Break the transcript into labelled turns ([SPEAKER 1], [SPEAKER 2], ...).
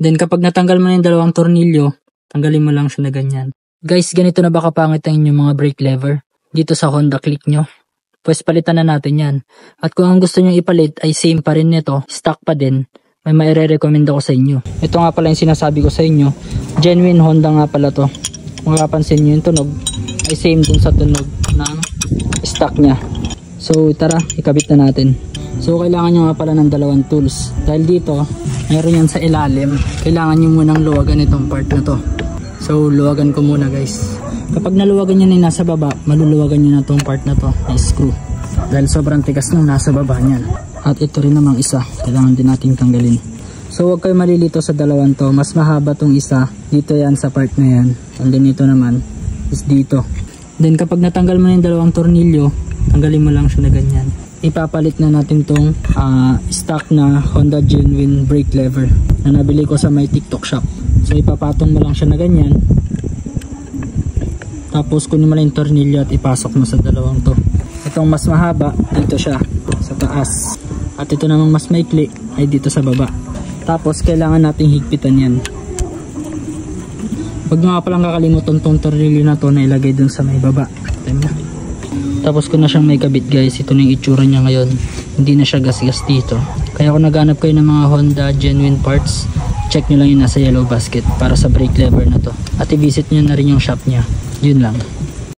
[SPEAKER 1] Then kapag natanggal mo na yung dalawang tornilyo, tanggalin mo lang siya na ganyan. Guys, ganito na ba kapangit ang inyong mga brake lever? Dito sa Honda Click nyo. Pues palitan na natin yan. At kung ang gusto nyo ipalit ay same pa rin nito, stock pa din, may maire-recommend ako sa inyo. Ito nga pala yung sinasabi ko sa inyo. Genuine Honda nga pala to. Kung mapapansin nyo yung tunog, ay same dun sa tunog ng stock nya. So tara, ikabit na natin. So kailangan nyo nga pala ng dalawang tools. Dahil dito, meron yan sa ilalim. Kailangan nyo munang luwagan itong part na to. So luwagan ko muna guys. Kapag naluwagan nyo na yung nasa baba, maluluwagan nyo na itong part na to na screw. Dahil sobrang tigas nung nasa baba nyan. At ito rin namang isa, kailangan din natin tanggalin. So huwag kayo malilito sa dalawang to. Mas mahaba tong isa, dito yan sa part na yan. And then ito naman is dito. Then kapag natanggal mo na yung dalawang tornilyo, tanggalin mo lang siya na ganyan. Ipapalit na natin tong stock na Honda Genuine brake lever na nabili ko sa may TikTok shop. So ipapatong mo lang siya na ganyan. Tapos kunin mo lang yung tornilyo at ipasok mo sa dalawang to. Itong mas mahaba, dito siya sa taas. At ito namang mas maikli ay dito sa baba. Tapos kailangan nating higpitan yan. Huwag nga palang kakalimutan tong tornilyo na to na ilagay dun sa may baba. Tapos kung na siyang may kabit guys, ito na yung itsura niya ngayon. Hindi na siya gas-gas dito. Kaya kung naghanap kayo ng mga Honda Genuine parts, check nyo lang yung nasa yellow basket para sa brake lever na to. At i-visit nyo na rin yung shop niya. Yun lang.